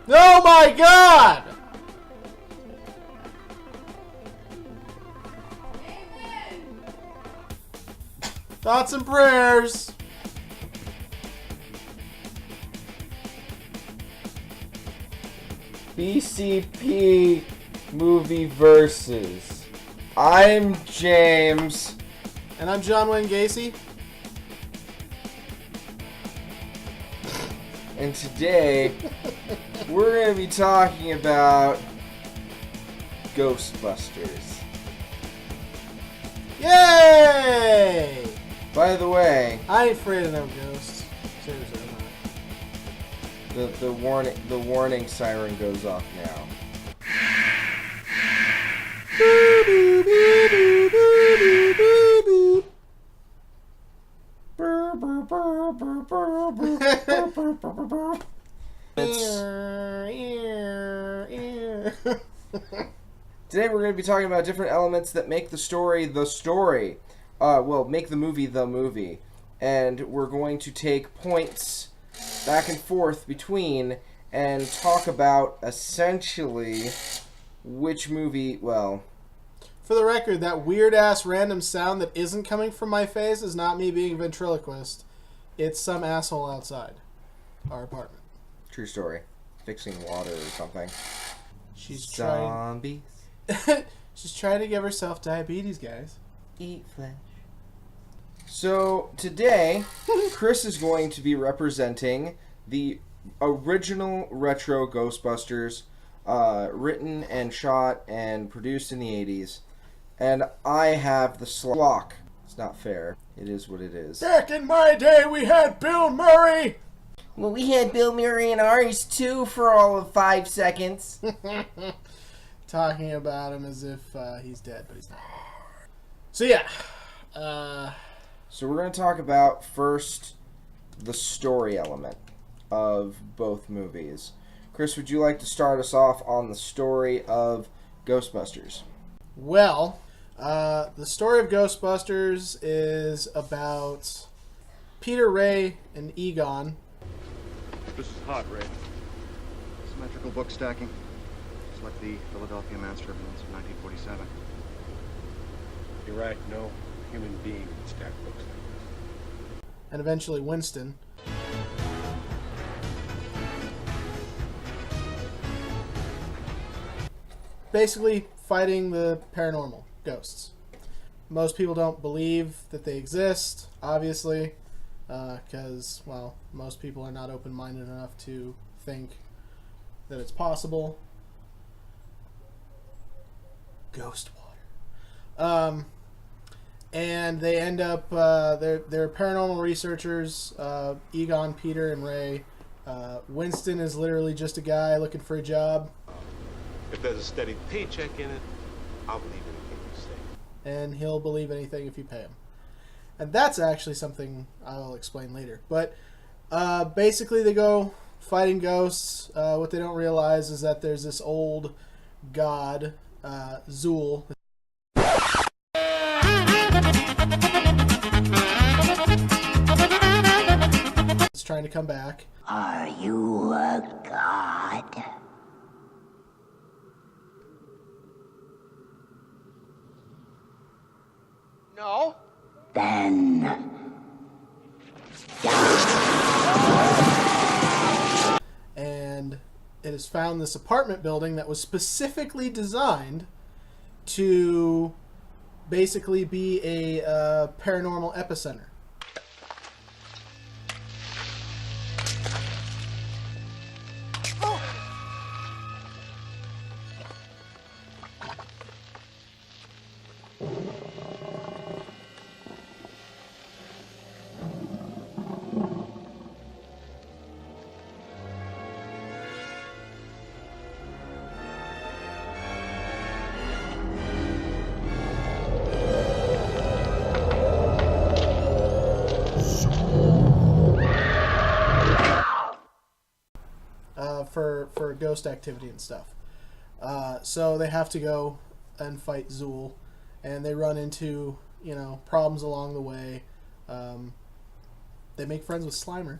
Oh my god! Thoughts and prayers. BCP movie versus. I'm James. And I'm John Wayne Gacy. And today, we're going to be talking about Ghostbusters. Yay! By the way, I ain't afraid of no ghosts. Seriously, I'm not. the warning siren goes off now. Today we're going to be talking about different elements that make the story the story. Make the movie the movie. And we're going to take points back and forth between and talk about essentially which movie, well... For the record, that weird-ass random sound that isn't coming from my face is not me being a ventriloquist. It's some asshole outside our apartment. True story. Fixing water or something. She's Zombies. She's trying to give herself diabetes, guys. Eat flesh. So, today, Chris is going to be representing the original retro Ghostbusters, written and shot and produced in the 80s. And I have the Slock. It's not fair. It is what it is. Back in my day, we had Bill Murray! Well, we had Bill Murray and Aries, too, for all of 5 seconds. Talking about him as if he's dead, but he's not. So, yeah. So we're going to talk about, first, the story element of both movies. Chris, would you like to start us off on the story of Ghostbusters? Well, the story of Ghostbusters is about Peter, Ray, and Egon. This is hot, Ray. Symmetrical book stacking. It's like the Philadelphia Master Evidence of 1947. You're right, no human being would stack books like this. And eventually Winston. Basically fighting the paranormal, ghosts. Most people don't believe that they exist, obviously, because, well, most people are not open-minded enough to think that it's possible. Ghost water. And they end up, they're paranormal researchers, Egon, Peter, and Ray. Winston is literally just a guy looking for a job. If there's a steady paycheck in it, I'll believe anything you say. And he'll believe anything if you pay him. And that's actually something I'll explain later. But basically they go fighting ghosts. What they don't realize is that there's this old god, Zuul. It's trying to come back. Are you a god? No. Then And it has found this apartment building that was specifically designed to basically be a paranormal epicenter. For ghost activity and stuff. So they have to go and fight Zuul, and they run into, problems along the way. They make friends with Slimer.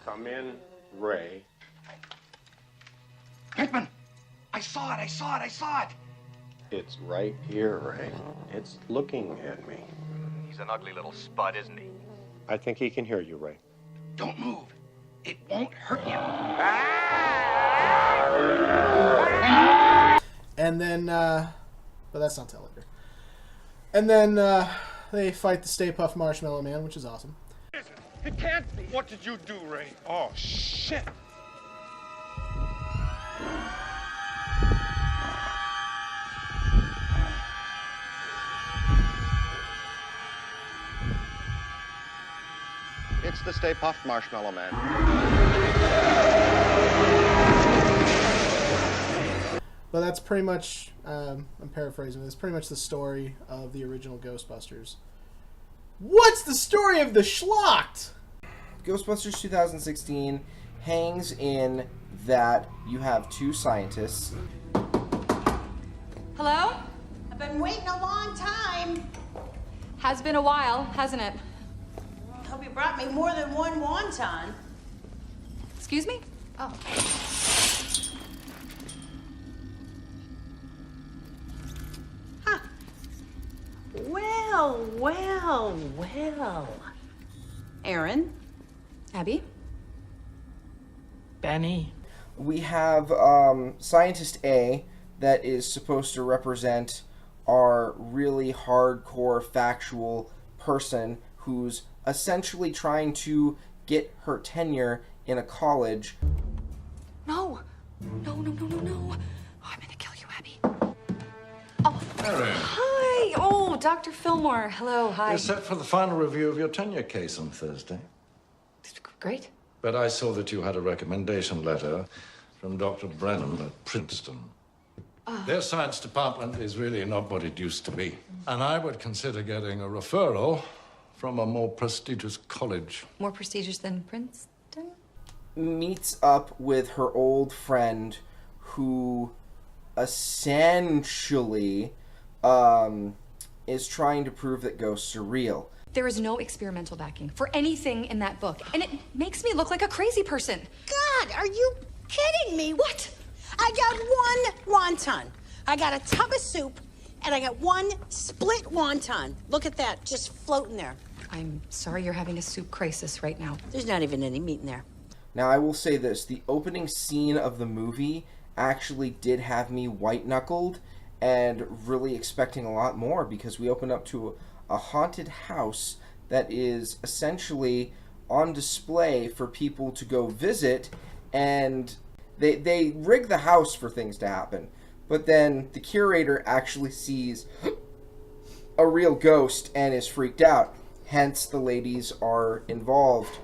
Come in, Ray. Pinkman! I saw it! It's right here, Ray. It's looking at me. He's an ugly little spud, isn't he? I think he can hear you, Ray. Don't move. It won't hurt you. And then, but that's not till later. And then they fight the Stay Puft Marshmallow Man, which is awesome. It can't be. What did you do, Ray? Oh, shit. It's the Stay Puft Marshmallow Man. But that's pretty much, I'm paraphrasing, that's pretty much the story of the original Ghostbusters. What's the story of the Schlocked? Ghostbusters 2016 hangs in that you have two scientists. Hello? I've been waiting a long time. Has been a while, hasn't it? Hope you brought me more than one wonton. Excuse me? Oh. Huh. Well, well, well. Aaron? Abby? Benny? We have Scientist A that is supposed to represent our really hardcore factual person who's essentially trying to get her tenure in a college. No. No. Oh, I'm gonna kill you, Abby. Oh. Hi. Oh, Dr. Fillmore. Hello. Hi. You're set for the final review of your tenure case on Thursday. Great. But I saw that you had a recommendation letter from Dr. Brennan at Princeton. Their science department is really not what it used to be. And I would consider getting a referral from a more prestigious college. More prestigious than Princeton? Meets up with her old friend who essentially is trying to prove that ghosts are real. There is no experimental backing for anything in that book, and it makes me look like a crazy person. God, are you kidding me? What? I got one wonton. I got a tub of soup, and I got one split wonton. Look at that, just floating there. I'm sorry you're having a soup crisis right now. There's not even any meat in there. Now, I will say this. The opening scene of the movie actually did have me white-knuckled and really expecting a lot more because we opened up to a haunted house that is essentially on display for people to go visit, and they rig the house for things to happen. But then the curator actually sees a real ghost and is freaked out. Hence, the ladies are involved.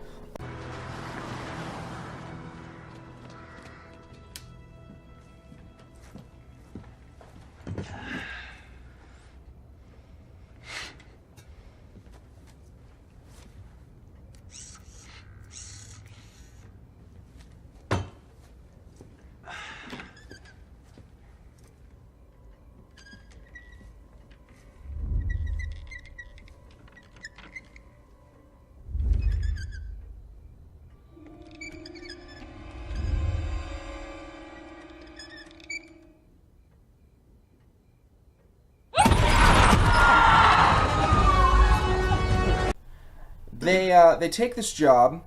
They take this job.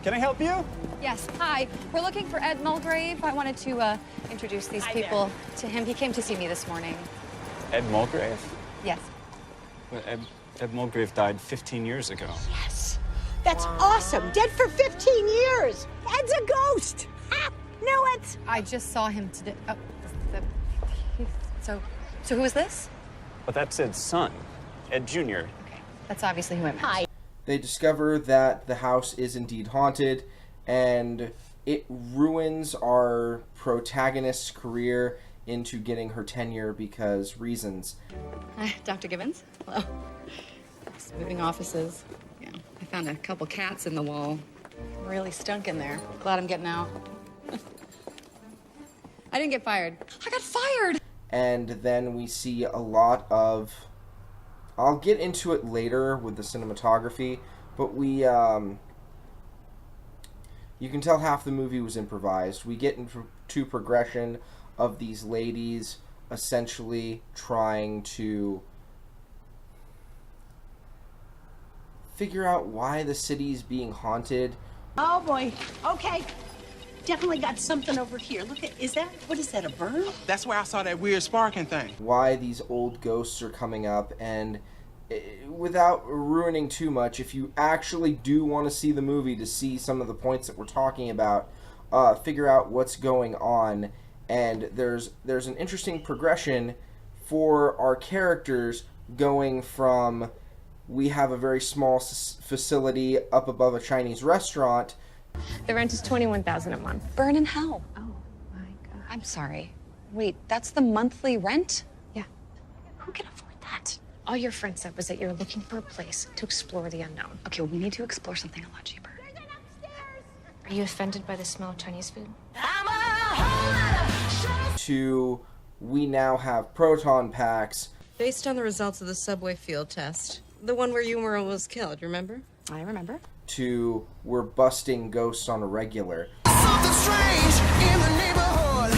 Can I help you? Yes, hi. We're looking for Ed Mulgrave. I wanted to introduce these people to him. He came to see me this morning. Ed Mulgrave? Yes. Well, Ed Mulgrave died 15 years ago. Yes, that's awesome. Dead for 15 years. Ed's a ghost. Ha! Knew it. I just saw him today. Oh, so who is this? Well, that's Ed's son, Ed Jr. Okay, that's obviously who I meant. Hi. They discover that the house is indeed haunted, and it ruins our protagonist's career into getting her tenure because reasons. Hi, Dr. Gibbons. Hello. Just moving offices. Yeah, I found a couple cats in the wall. Really stunk in there. Glad I'm getting out. I didn't get fired. I got fired! And then we see a lot of... I'll get into it later with the cinematography, but we You can tell half the movie was improvised. We get into progression of these ladies essentially trying to figure out why the city's being haunted. Oh boy. Okay. Definitely got something over here. Look at, what is that, a bird? That's where I saw that weird sparking thing. Why these old ghosts are coming up, and without ruining too much, if you actually do want to see the movie to see some of the points that we're talking about, figure out what's going on. And there's an interesting progression for our characters going from, we have a very small facility up above a Chinese restaurant. The rent is $21,000 a month. Burn in hell. Oh my God. I'm sorry. Wait, that's the monthly rent? Yeah. Who can afford that? All your friend said was that you're looking for a place to explore the unknown. Okay, well, we need to explore something a lot cheaper. Are you offended by the smell of Chinese food? To, we now have proton packs. Based on the results of the subway field test, the one where Yumura was killed, remember? I remember. To, we're busting ghosts on a regular. Something strange in the neighborhood.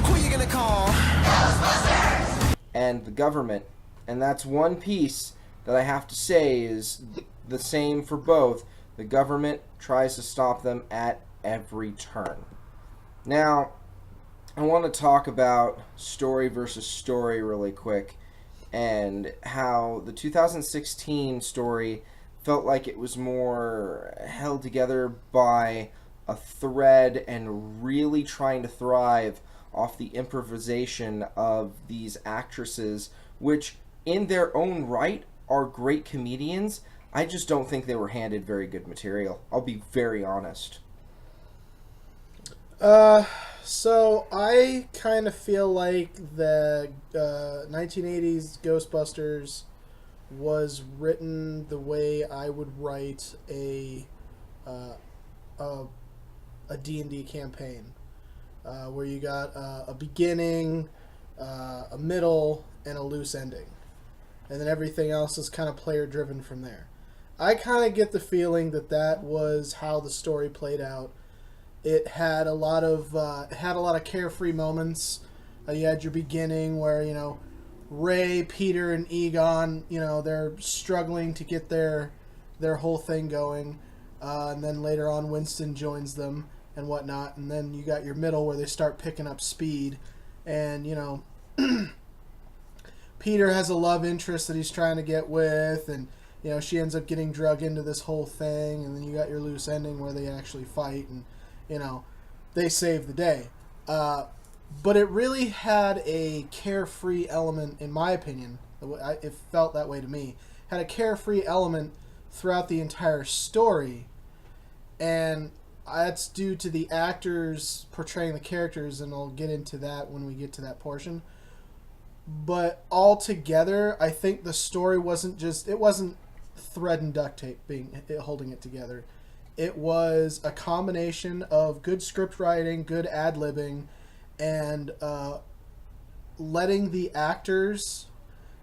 Who are you gonna call? Ghostbusters! And the government. And that's one piece that I have to say is the same for both. The government tries to stop them at every turn. Now, I want to talk about story versus story really quick, and how the 2016 story felt like it was more held together by a thread and really trying to thrive off the improvisation of these actresses, which in their own right are great comedians. I just don't think they were handed very good material. I'll be very honest. So I kind of feel like the 1980s Ghostbusters was written the way I would write a D&D campaign, where you got a beginning, a middle, and a loose ending, and then everything else is kind of player driven from there. I kind of get the feeling that that was how the story played out. It had a lot of carefree moments. You had your beginning where, you know, Ray, Peter, and Egon, you know, they're struggling to get their whole thing going, and then later on Winston joins them and whatnot, and then you got your middle where they start picking up speed, and, you know, Peter has a love interest that he's trying to get with, and, you know, she ends up getting drug into this whole thing, and then you got your loose ending where they actually fight, and, you know, they save the day. But it really had a carefree element, in my opinion. It felt that way to me. Had a carefree element throughout the entire story, and that's due to the actors portraying the characters, and I'll get into that when we get to that portion. But altogether, I think the story wasn't thread and duct tape holding it together. It was a combination of good script writing, good ad-libbing, and letting the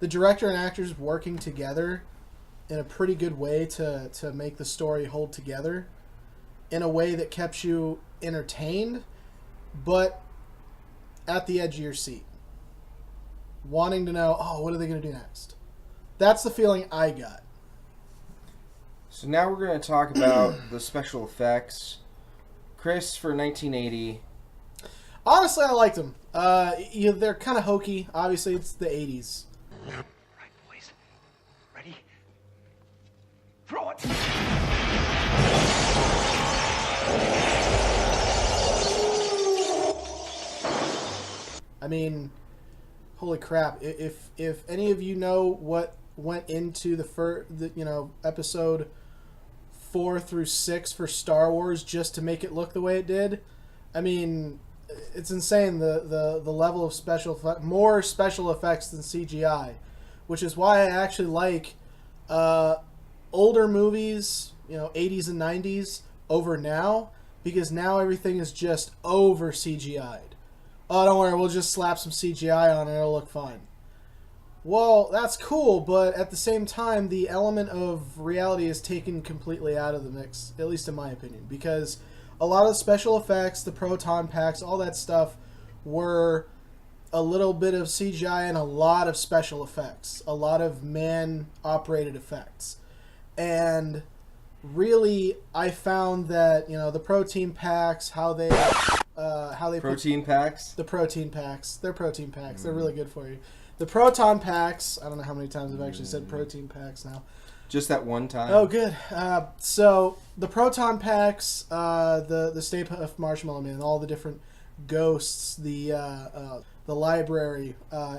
director and actors working together in a pretty good way to make the story hold together in a way that kept you entertained, but at the edge of your seat. Wanting to know, oh, what are they going to do next? That's the feeling I got. So now we're going to talk about the special effects. Chris, for 1980. Honestly, I liked them. They're kind of hokey. Obviously, it's the 80s. Right, boys. Ready? Throw it! I mean, holy crap! If any of you know what went into the episode 4 through 6 for Star Wars just to make it look the way it did, I mean, it's insane the level of more special effects than CGI, which is why I actually like older movies, 80s and 90s over now, because now everything is just over CGI'd. Oh, don't worry, we'll just slap some CGI on it, it'll look fine. Well, that's cool, but at the same time, the element of reality is taken completely out of the mix, at least in my opinion, because a lot of special effects, the proton packs, all that stuff were a little bit of CGI and a lot of special effects, a lot of man-operated effects. And really, I found that, you know, the protein packs, how they Protein packs? The protein packs. They're protein packs. They're really good for you. The proton packs, I don't know how many times I've actually said protein packs now. Just that one time? Oh, good. So the proton packs, the Stay Puft Marshmallow Man, all the different ghosts, the library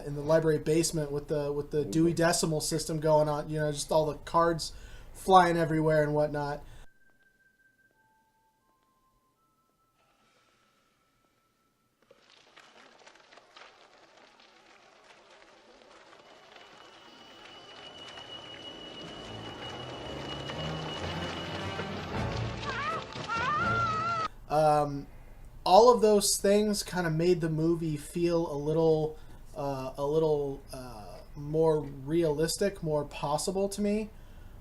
in the library basement with the Dewey Decimal System going on, you know, just all the cards flying everywhere and whatnot. All of those things kind of made the movie feel a little more realistic, more possible to me.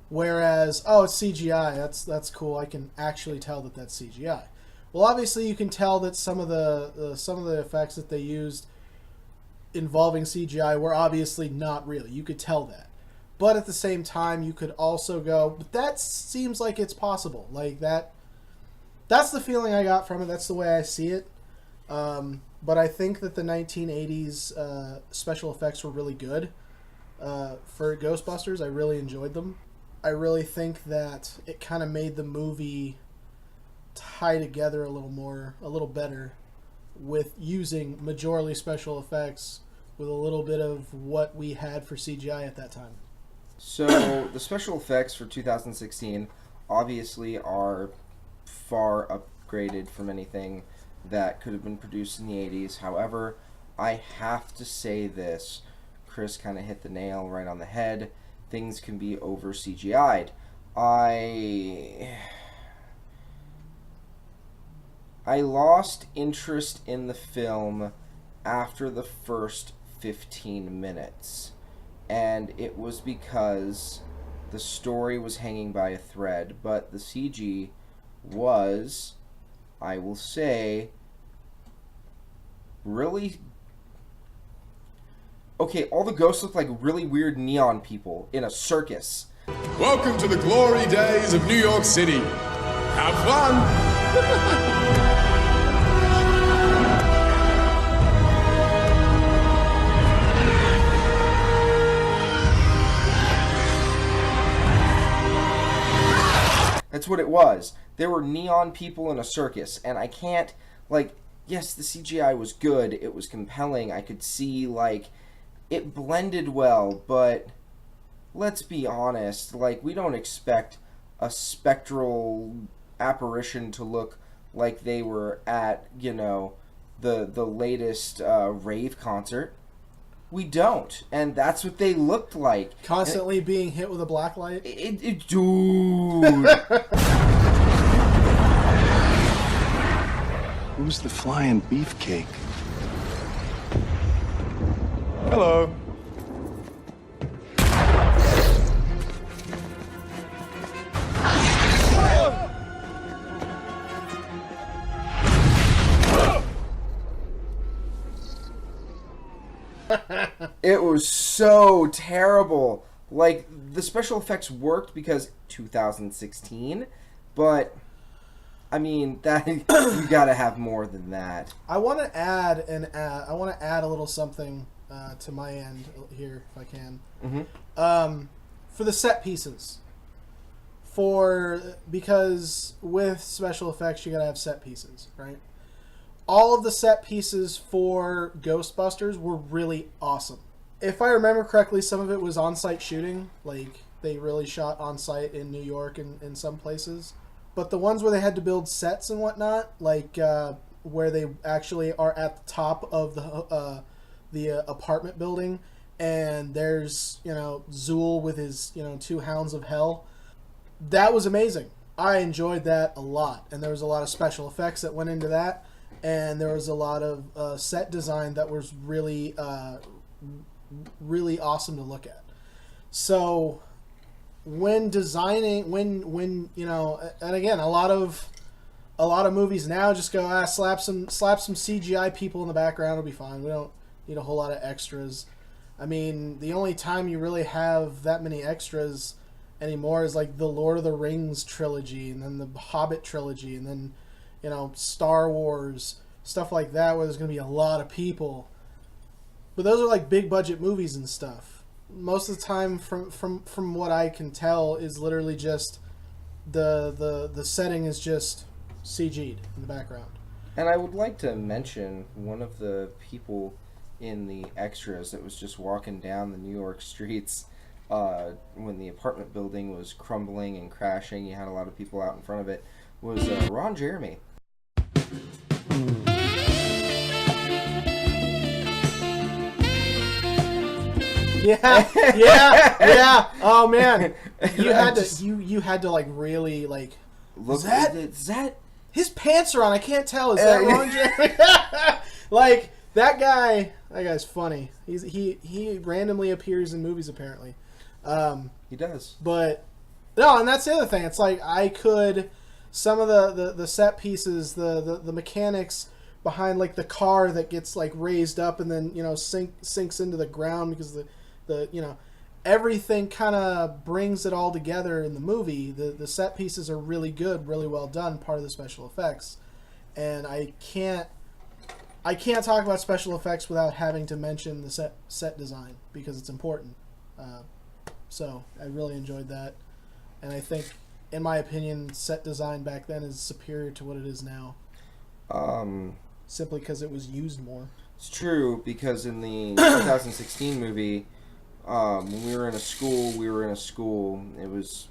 Whereas, oh, it's CGI. That's cool. I can actually tell that that's CGI. Well, obviously, you can tell that some of the effects that they used involving CGI were obviously not real. You could tell that. But at the same time, you could also go, but that seems like it's possible. Like that. That's the feeling I got from it. That's the way I see it. But I think that the 1980s special effects were really good for Ghostbusters. I really enjoyed them. I really think that it kind of made the movie tie together a little better with using majorly special effects with a little bit of what we had for CGI at that time. So the special effects for 2016 obviously are far upgraded from anything that could have been produced in the 80s. However, I have to say this. Chris kind of hit the nail right on the head. Things can be over CGI'd. I lost interest in the film after the first 15 minutes. And it was because the story was hanging by a thread, but the CG was, I will say, really... Okay, all the ghosts look like really weird neon people in a circus. Welcome to the glory days of New York City. Have fun! That's what it was. There were neon people in a circus, and I can't, like, yes, the CGI was good, it was compelling, I could see, like, it blended well, but let's be honest, like, we don't expect a spectral apparition to look like they were at, you know, the latest rave concert. We don't, and that's what they looked like. Constantly being hit with a black light? Dude! Who's the flying beefcake? Hello. It was so terrible. Like, the special effects worked because 2016, but I mean, that you gotta have more than that. I want to add a little something to my end here, if I can. Mm-hmm. For the set pieces, because with special effects you gotta have set pieces, right? All of the set pieces for Ghostbusters were really awesome. If I remember correctly, some of it was on-site shooting. Like, they really shot on-site in New York and in some places. But the ones where they had to build sets and whatnot, like where they actually are at the top of the apartment building, and there's, you know, Zool with his, you know, 2 hounds of hell. That was amazing. I enjoyed that a lot. And there was a lot of special effects that went into that. And there was a lot of set design that was really, really awesome to look at. So when designing, when you know, and again, a lot of a lot of movies now just go, slap some CGI people in the background, it'll be fine. We don't need a whole lot of extras. I mean, the only time you really have that many extras anymore is like the Lord of the Rings trilogy, and then the Hobbit trilogy, and then, you know, Star Wars, stuff like that, where there's going to be a lot of people. But those are like big budget movies and stuff. Most of the time, from what I can tell, is literally just the setting is just CG'd in the background. And I would like to mention one of the people in the extras that was just walking down the New York streets when the apartment building was crumbling and crashing. You had a lot of people out in front of it. Was Ron Jeremy. Yeah. Oh man, you had to like really like. Look, is that his pants are on? I can't tell. Is that Ron Jeremy? Like that guy. That guy's funny. He randomly appears in movies apparently. He does. But no, and that's the other thing. It's like I could some of the set pieces, the mechanics behind like the car that gets like raised up and then, you know, sinks into the ground because the you know, everything kind of brings it all together in the movie. The set pieces are really good, really well done, part of the special effects. And I can't talk about special effects without having to mention the set design because it's important. So I really enjoyed that, and I think, in my opinion, set design back then is superior to what it is now. Simply because it was used more. It's true, because in the 2016 movie, when we were in a school. It was,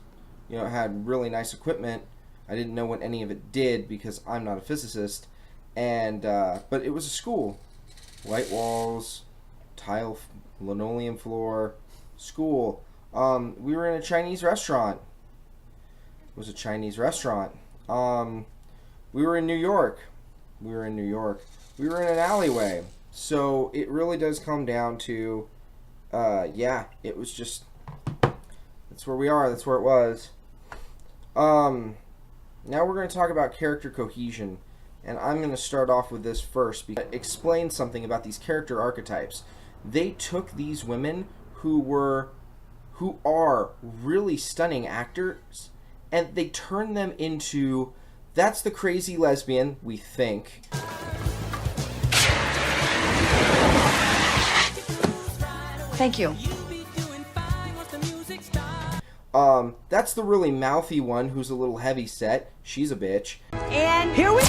you know, it had really nice equipment. I didn't know what any of it did because I'm not a physicist, and but it was a school, white walls, tile, linoleum floor, school. We were in a Chinese restaurant. It was a Chinese restaurant. We were in New York. We were in an alleyway. So it really does come down to, it was just, that's where we are. That's where it was. Now we're going to talk about character cohesion. And I'm going to start off with this first. Explain something about these character archetypes. They took these women who are really stunning actors, and they turned them into, that's the crazy lesbian, we think. Thank you. That's the really mouthy one who's a little heavy set. She's a bitch. And here we go!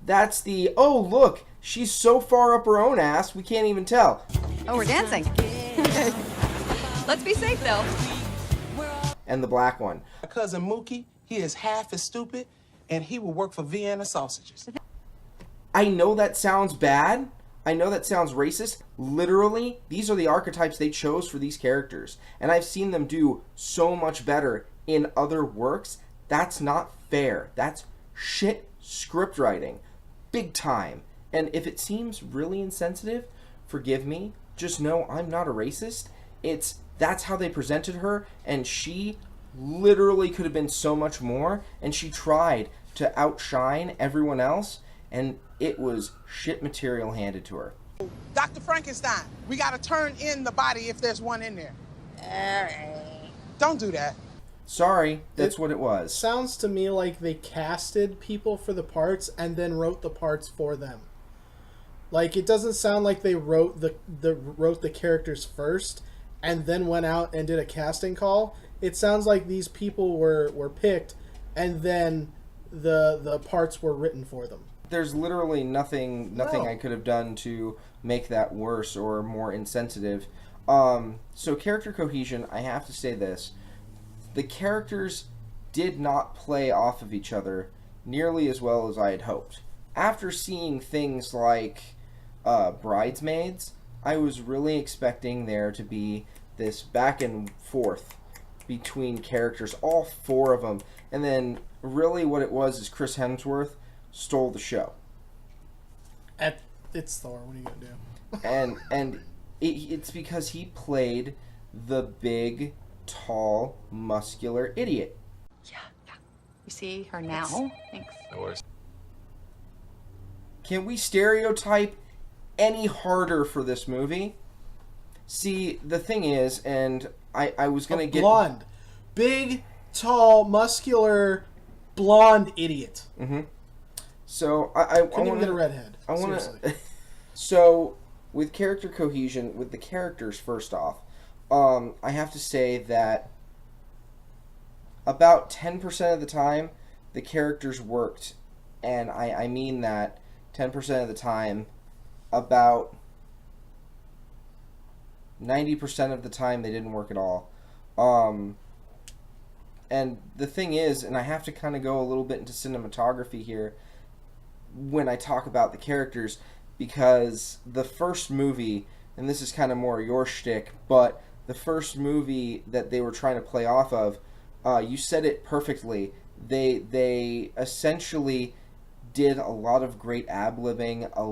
That's the, oh look, she's so far up her own ass, we can't even tell. Oh, we're dancing. Let's be safe, though. And the black one. My cousin Mookie, he is half as stupid, and he will work for Vienna sausages. I know that sounds bad. I know that sounds racist. Literally, these are the archetypes they chose for these characters. And I've seen them do so much better in other works. That's not fair. That's shit script writing. Big time. And if it seems really insensitive, forgive me. Just know I'm not a racist. That's how they presented her, and she literally could have been so much more, and she tried to outshine everyone else, and it was shit material handed to her. Dr. Frankenstein, we gotta turn in the body if there's one in there. Don't do that. Sorry, that's what it was. Sounds to me like they casted people for the parts and then wrote the parts for them. Like, it doesn't sound like they wrote the characters first and then went out and did a casting call. It sounds like these people were picked and then the parts were written for them. There's literally nothing No. I could have done to make that worse or more insensitive. So character cohesion, I have to say this. The characters did not play off of each other nearly as well as I had hoped. After seeing things like Bridesmaids, I was really expecting there to be this back and forth between characters, all four of them, and then really what it was is Chris Hemsworth stole the show. It's Thor. What are you gonna do? and it's because he played the big tall, muscular idiot. You see her now? Thanks. No worries. Can we stereotype any harder for this movie? See, the thing is, and I was going to get... Blonde. Big, tall, muscular, blonde idiot. Mm-hmm. So, I Couldn't even get a redhead. I want Seriously. to... So, with character cohesion, with the characters, first off, I have to say that about 10% of the time, the characters worked. And I mean that 10% of the time, about 90% of the time, they didn't work at all. And the thing is, and I have to kind of go a little bit into cinematography here when I talk about the characters, because the first movie, and this is kind of more your shtick, but the first movie that they were trying to play off of, you said it perfectly. They essentially did a lot of great ad-libbing, a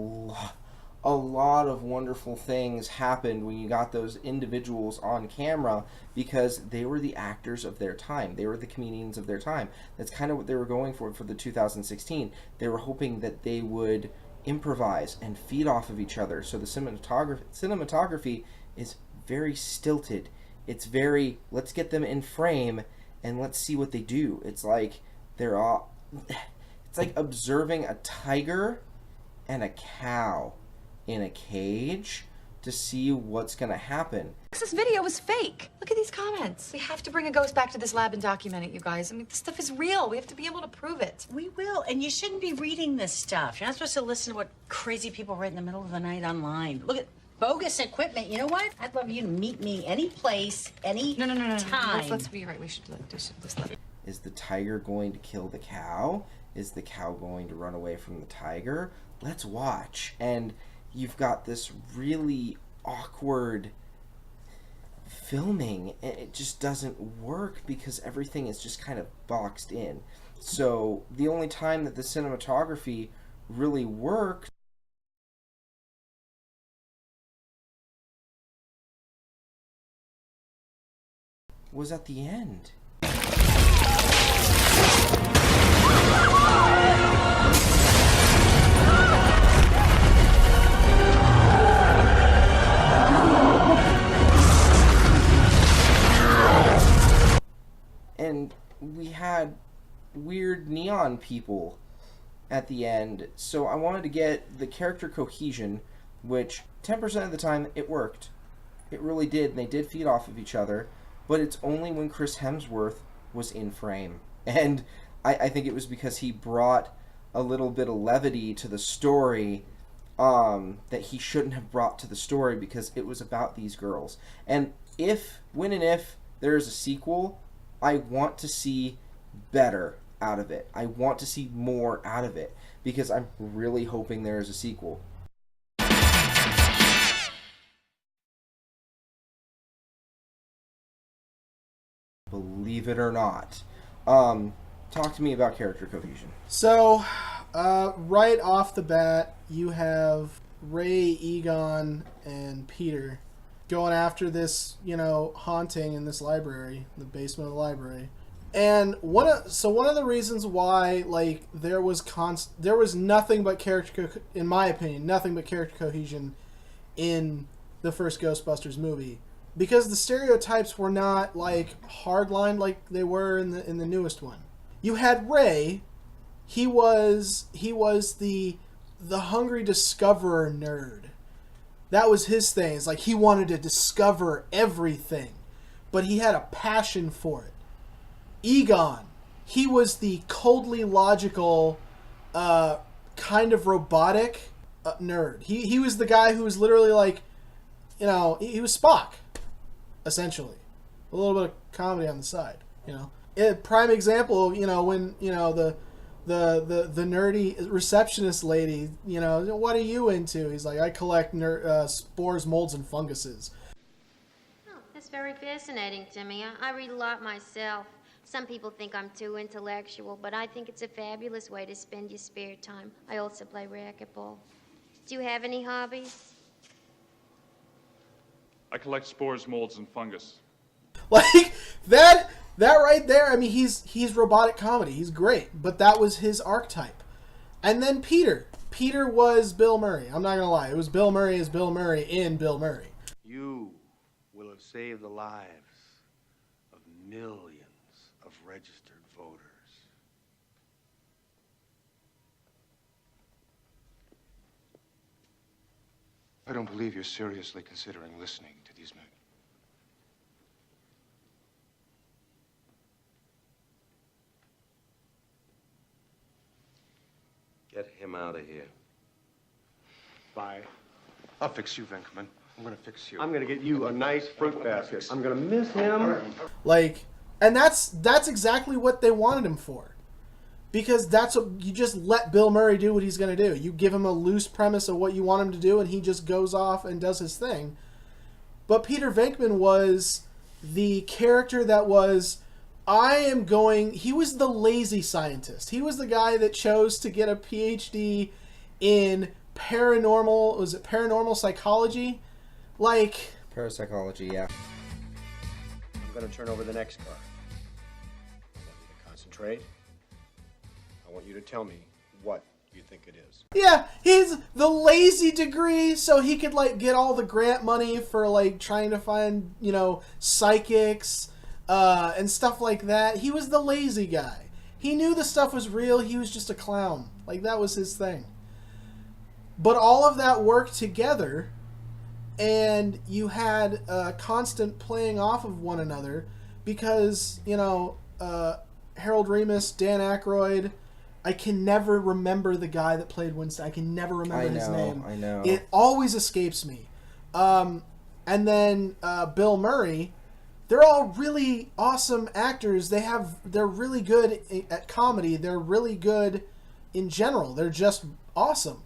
lot of wonderful things happened when you got those individuals on camera because they were the actors of their time. They were the comedians of their time. That's kind of what they were going for the 2016. They were hoping that they would improvise and feed off of each other. So the cinematography is very stilted. It's very, let's get them in frame and let's see what they do. It's like they're all... It's like observing a tiger and a cow in a cage to see what's going to happen. This video was fake. Look at these comments. We have to bring a ghost back to this lab and document it, you guys. I mean, this stuff is real. We have to be able to prove it. We will, and you shouldn't be reading this stuff. You're not supposed to listen to what crazy people write in the middle of the night online. Look at bogus equipment. You know what? I'd love you to meet me any place, any time. Let's be right. We should do this. Is the tiger going to kill the cow? Is the cow going to run away from the tiger? Let's watch. And you've got this really awkward filming, and it just doesn't work because everything is just kind of boxed in. So the only time that the cinematography really worked was at the end. And we had weird neon people at the end, so I wanted to get the character cohesion, which 10% of the time it worked. It really did, and they did feed off of each other, but it's only when Chris Hemsworth was in frame. And I think it was because he brought a little bit of levity to the story that he shouldn't have brought to the story because it was about these girls. And when and if there is a sequel, I want to see better out of it. I want to see more out of it because I'm really hoping there is a sequel. Believe it or not. Talk to me about character cohesion. So, right off the bat, you have Ray, Egon, and Peter going after this, haunting in this library, the basement of the library. And one of the reasons why, there was nothing but in my opinion, nothing but character cohesion in the first Ghostbusters movie, because the stereotypes were not hardlined like they were in the newest one. You had Ray. He was the hungry discoverer nerd. That was his thing. It's like he wanted to discover everything, but he had a passion for it. Egon, he was the coldly logical, kind of robotic nerd. He was the guy who was literally he was Spock, essentially. A little bit of comedy on the side, A prime example, when, the nerdy receptionist lady, what are you into? He's like, I collect spores, molds, and funguses. Oh, that's very fascinating to me. I read a lot myself. Some people think I'm too intellectual, but I think it's a fabulous way to spend your spare time. I also play racquetball. Do you have any hobbies? I collect spores, molds, and fungus. Like that right there. I mean, he's robotic comedy. He's great, but that was his archetype. And then Peter was Bill Murray. I'm not gonna lie, it was Bill Murray as Bill Murray in Bill Murray. You will have saved the lives of millions of registered voters. I don't believe you're seriously considering listening to these men. Get him out of here. Bye. I'll fix you, Venkman. I'm gonna fix you. I'm gonna get you a nice fruit basket. I'm gonna miss him. Like, and that's exactly what they wanted him for. Because that's what you just let Bill Murray do what he's going to do. You give him a loose premise of what you want him to do, and he just goes off and does his thing. But Peter Venkman was the character that was, he was the lazy scientist. He was the guy that chose to get a PhD in paranormal psychology? Like... Parapsychology, yeah. I'm gonna turn over the next car. I want you to concentrate. I want you to tell me what you think it is. Yeah, he's the lazy degree, so he could, like, get all the grant money for, like, trying to find, psychics, and stuff like that. He was the lazy guy. He knew the stuff was real, he was just a clown. Like, that was his thing. But all of that worked together, and you had a constant playing off of one another, because, Harold Ramis, Dan Aykroyd... I can never remember the guy that played Winston. I can never remember his name. I know. It always escapes me. And then Bill Murray. They're all really awesome actors. They're really good at comedy. They're really good in general. They're just awesome.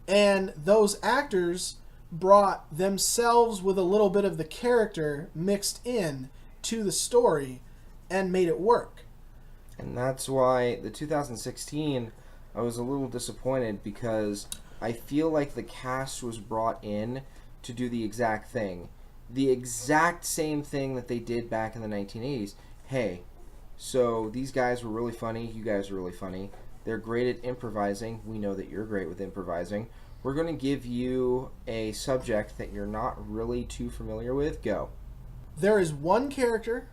And those actors brought themselves with a little bit of the character mixed in to the story and made it work. And that's why the 2016, I was a little disappointed because I feel like the cast was brought in to do the exact thing. The exact same thing that they did back in the 1980s. Hey, so these guys were really funny. You guys are really funny. They're great at improvising. We know that you're great with improvising. We're going to give you a subject that you're not really too familiar with. Go. There is one character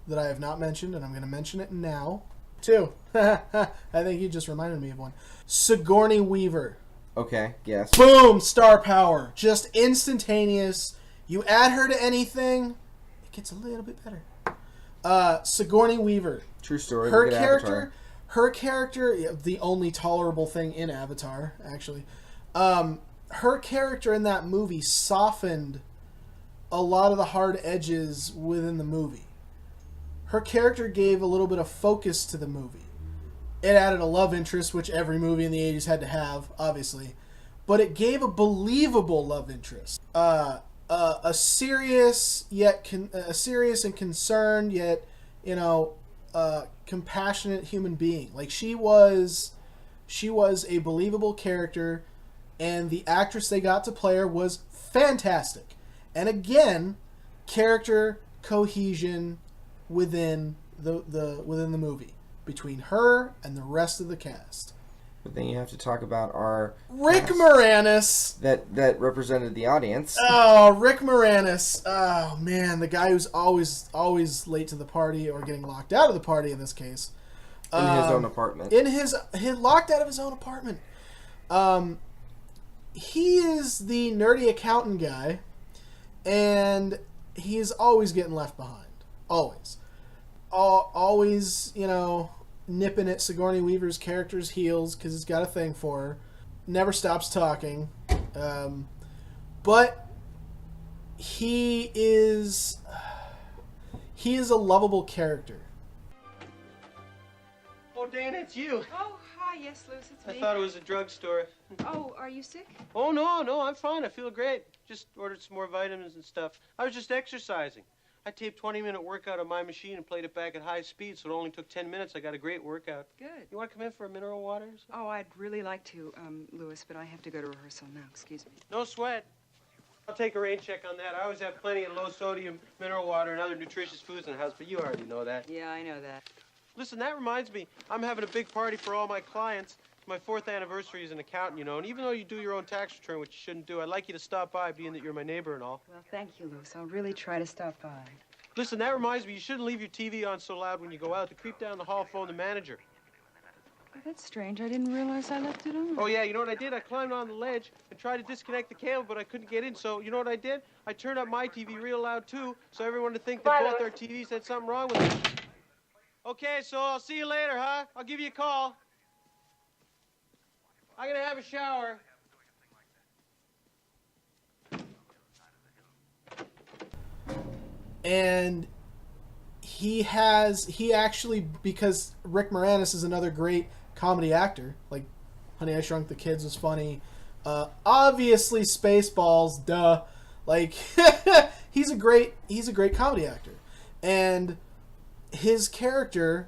that I have not mentioned, and I'm going to mention it now. Two. I think you just reminded me of one. Sigourney Weaver. Okay, yes. Boom! Star power. Just instantaneous. You add her to anything, it gets a little bit better. Sigourney Weaver. True story. Her character, the only tolerable thing in Avatar, actually. Her character in that movie softened a lot of the hard edges within the movie. Her character gave a little bit of focus to the movie. It added a love interest, which every movie in the 80s had to have, obviously. But it gave a believable love interest. A serious and concerned yet, compassionate human being. Like, she was a believable character, and the actress they got to play her was fantastic. And again, character cohesion within the movie between her and the rest of the cast. But then you have to talk about our Rick Moranis that represented the audience. Oh, Rick Moranis. Oh man, the guy who's always late to the party or getting locked out of the party in this case. In his own apartment. In his locked out of his own apartment. He is the nerdy accountant guy, and he's always getting left behind. Always, nipping at Sigourney Weaver's character's heels because he's got a thing for her. Never stops talking. But he is a lovable character. Oh, Dan, it's you. Oh, hi. Yes, Lewis, it's me. I thought it was a drugstore. Oh, are you sick? Oh, no, I'm fine. I feel great. Just ordered some more vitamins and stuff. I was just exercising. I taped 20-minute workout on my machine and played it back at high speed, so it only took 10 minutes. I got a great workout. Good. You want to come in for a mineral water or something? Oh, I'd really like to, Lewis, but I have to go to rehearsal now. Excuse me. No sweat. I'll take a rain check on that. I always have plenty of low-sodium mineral water and other nutritious foods in the house, but you already know that. Yeah, I know that. Listen, that reminds me. I'm having a big party for all my clients. It's my 4th anniversary as an accountant, you know, and even though you do your own tax return, which you shouldn't do, I'd like you to stop by, being that you're my neighbor and all. Well, thank you, Luce. I'll really try to stop by. Listen, that reminds me, you shouldn't leave your TV on so loud when you go out. To creep down the hall, phone the manager. Oh, that's strange. I didn't realize I left it on. Oh, yeah, you know what I did? I climbed on the ledge and tried to disconnect the cable, but I couldn't get in. So, you know what I did? I turned up my TV real loud, too, so everyone would think that both our TVs had something wrong with it. Okay, so I'll see you later, huh? I'll give you a call. I'm gonna have a shower. And he actually, because Rick Moranis is another great comedy actor, like Honey, I Shrunk the Kids was funny. Obviously Spaceballs, duh. Like he's a great comedy actor. And his character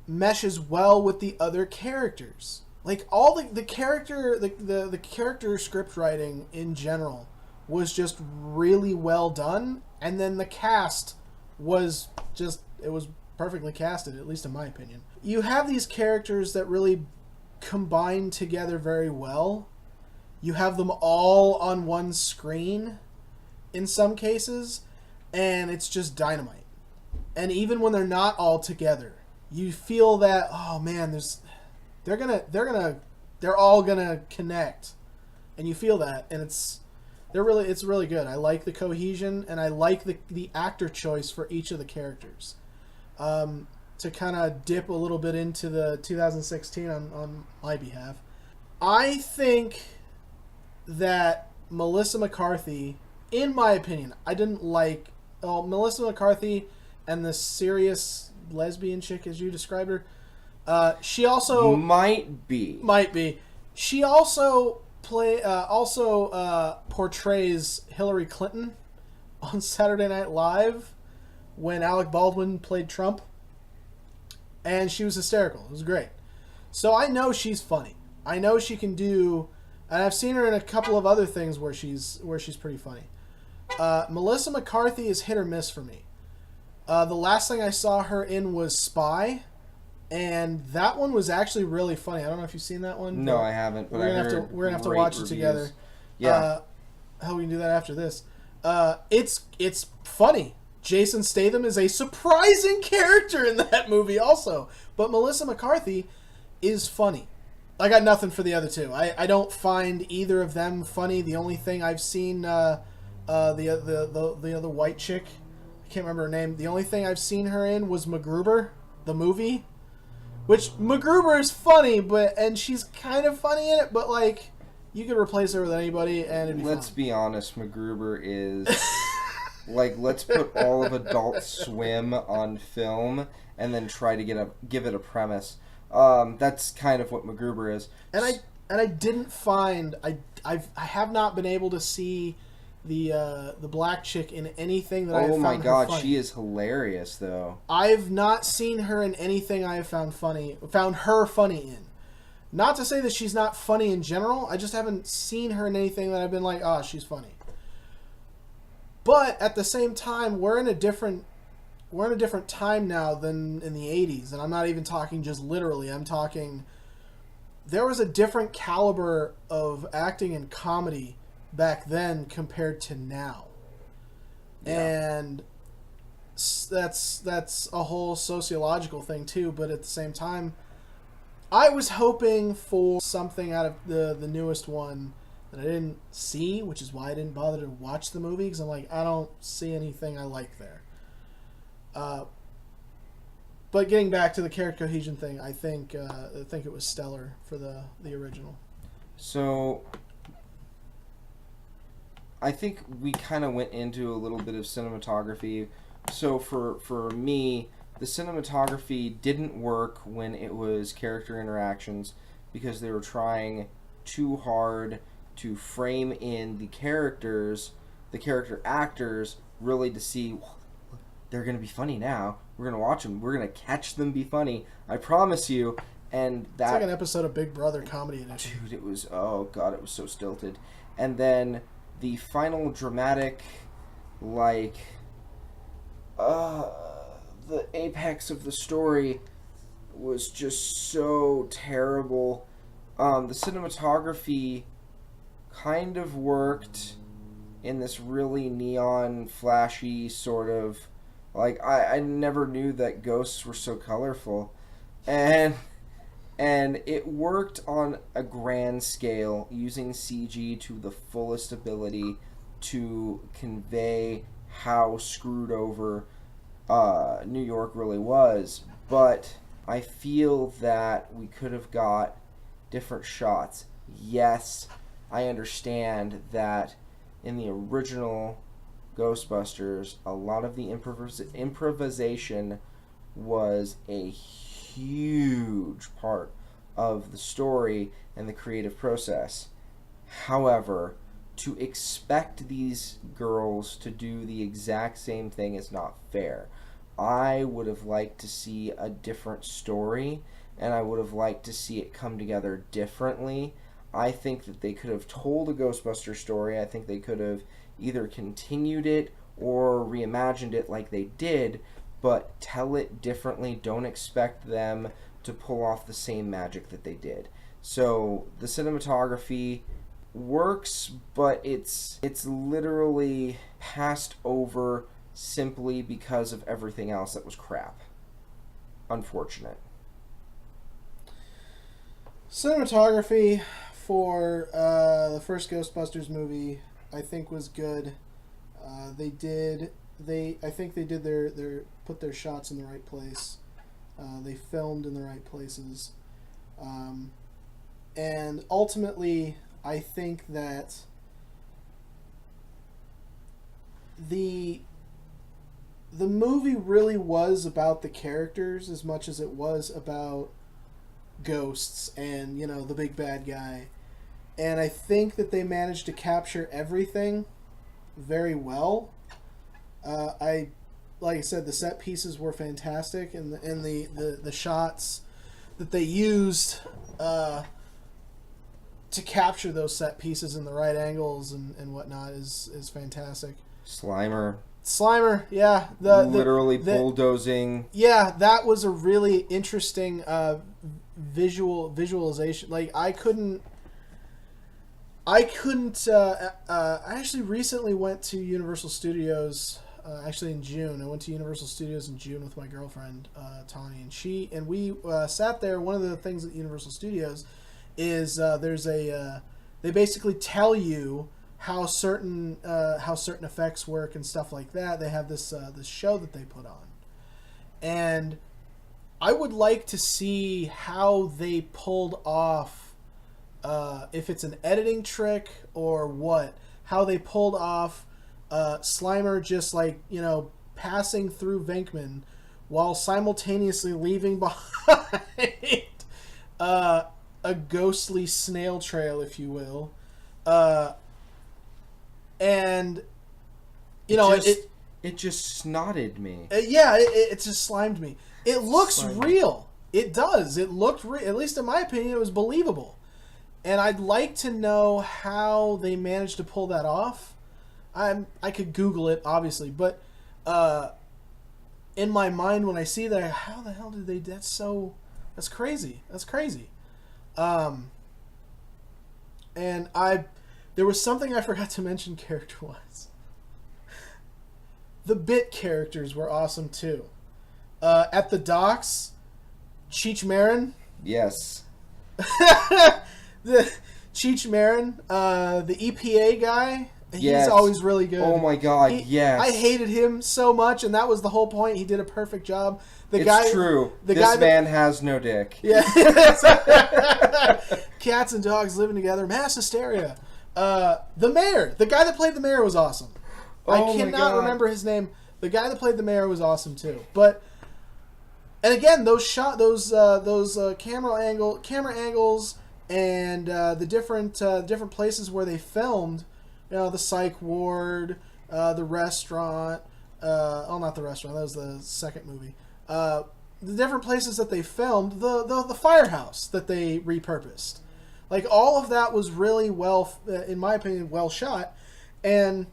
meshes well with the other characters. Like all the character script writing in general was just really well done, and then the cast was just, it was perfectly casted, at least in my opinion. You have these characters that really combine together very well. You have them all on one screen in some cases, and it's just dynamite. And even when they're not all together, you feel that, oh man, they're all gonna connect, and you feel that, and it's really good. I like the cohesion, and I like the actor choice for each of the characters. To kind of dip a little bit into the 2016 on my behalf, I think that Melissa McCarthy, in my opinion, I didn't like Melissa McCarthy and the serious lesbian chick, as you described her. She also might be. She also portrays Hillary Clinton on Saturday Night Live when Alec Baldwin played Trump, and she was hysterical. It was great. So I know she's funny. I know she can do, and I've seen her in a couple of other things where she's pretty funny. Melissa McCarthy is hit or miss for me. The last thing I saw her in was Spy, and that one was actually really funny. I don't know if you've seen that one. No, I haven't. But we're gonna have to watch it together. Yeah. We can do that after this. It's funny. Jason Statham is a surprising character in that movie also, but Melissa McCarthy is funny. I got nothing for the other two. I don't find either of them funny. The only thing I've seen, the other white chick, I can't remember her name. The only thing I've seen her in was MacGruber, the movie, which MacGruber is funny, and she's kind of funny in it, but like you could replace her with anybody and it'd be Let's fun. be honest, MacGruber is like, let's put all of Adult Swim on film and then try to give it a premise. That's kind of what MacGruber is. And I didn't find I have not been able to see the black chick in anything that I have found my god, her funny. she is hilarious though. I've not seen her in anything I have found her funny in. Not to say that she's not funny in general, I just haven't seen her in anything that I've been like, oh, she's funny. But at the same time, we're in a different time now than in the 80s, and I'm not even talking just literally. I'm talking there was a different caliber of acting and comedy back then compared to now. Yeah. And that's a whole sociological thing too, but at the same time, I was hoping for something out of the newest one that I didn't see, which is why I didn't bother to watch the movie, because I'm like, I don't see anything I like there. But getting back to the character cohesion thing, I think it was stellar for the original. So I think we kind of went into a little bit of cinematography. So for me, the cinematography didn't work when it was character interactions because they were trying too hard to frame in the character actors, really to see, they're going to be funny now. We're going to watch them. We're going to catch them be funny. I promise you. And that, it's like an episode of Big Brother Comedy Edition. Dude, it was, oh god, it was so stilted. And then the final dramatic, like, the apex of the story was just so terrible. The cinematography kind of worked in this really neon, flashy sort of, like, I never knew that ghosts were so colorful. And it worked on a grand scale, using CG to the fullest ability to convey how screwed over New York really was. But I feel that we could have got different shots. Yes, I understand that in the original Ghostbusters, a lot of the improvisation was a huge part of the story and the creative process. However, to expect these girls to do the exact same thing is not fair. I would have liked to see a different story, and I would have liked to see it come together differently. I think that they could have told a Ghostbuster story. I think they could have either continued it or reimagined it like they did, but tell it differently. Don't expect them to pull off the same magic that they did. So the cinematography works, but it's literally passed over simply because of everything else that was crap. Unfortunate. Cinematography for the first Ghostbusters movie, I think, was good. I think they did their put their shots in the right place. They filmed in the right places, and ultimately, I think that the movie really was about the characters as much as it was about ghosts and, you know, the big bad guy. And I think that they managed to capture everything very well. Like I said, the set pieces were fantastic, and the shots that they used to capture those set pieces in the right angles and whatnot is fantastic. Slimer, yeah. Literally bulldozing. Yeah, that was a really interesting visualization. Like, I actually recently went to Universal Studios, actually in June. I went to Universal Studios in June with my girlfriend, Tawny, and we sat there. One of the things at Universal Studios is they basically tell you how certain effects work and stuff like that. They have this show that they put on, and I would like to see how they pulled off, if it's an editing trick or what, how they pulled off Slimer just, like, you know, passing through Venkman while simultaneously leaving behind a ghostly snail trail, if you will. And, you know, it just snotted me. It just slimed me. It looks real. It does. It looked real. At least in my opinion, it was believable. And I'd like to know how they managed to pull that off. I could Google it, obviously, but in my mind when I see that, how the hell did they? That's crazy. That's crazy. And there was something I forgot to mention character-wise. The bit characters were awesome too. At the docks, Cheech Marin. Yes. The Cheech Marin, the EPA guy. Yes. He's always really good. Oh my god, yes. I hated him so much, and that was the whole point. He did a perfect job. It's true. This man has no dick. Yeah. Cats and dogs living together. Mass hysteria. The mayor. The guy that played the mayor was awesome. I cannot remember his name. The guy that played the mayor was awesome too. But, and again, those camera angles and the different places where they filmed. You know, the psych ward, the restaurant. Not the restaurant. That was the second movie. The different places that they filmed. The firehouse that they repurposed. Like, all of that was really well, in my opinion, well shot. And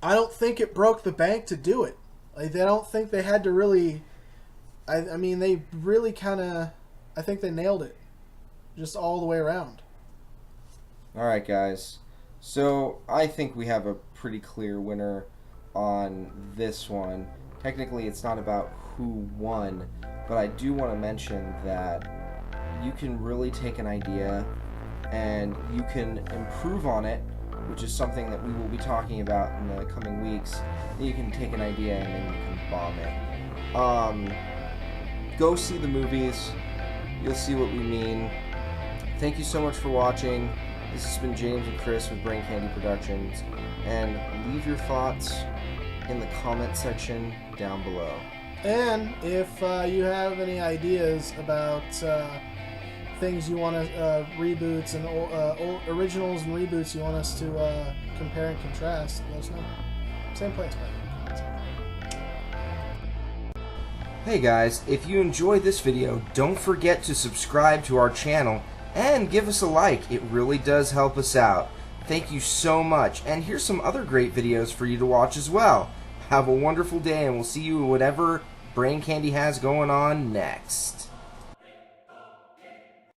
I don't think it broke the bank to do it. Like, they don't think they had to really... I mean, they really kind of... I think they nailed it. Just all the way around. Alright, guys. So, I think we have a pretty clear winner on this one. Technically, it's not about who won, but I do want to mention that you can really take an idea and you can improve on it, which is something that we will be talking about in the coming weeks. You can take an idea and then you can bomb it. Go see the movies. You'll see what we mean. Thank you so much for watching. This has been James and Chris with Brain Candy Productions. And leave your thoughts in the comment section down below. And if you have any ideas about things you want to reboots and originals and reboots you want us to compare and contrast, let us know. Same place, by the way. Hey guys, if you enjoyed this video, don't forget to subscribe to our channel and give us a like. It really does help us out. Thank you so much, and here's some other great videos for you to watch as well. Have a wonderful day, and we'll see you whatever Brain Candy has going on next.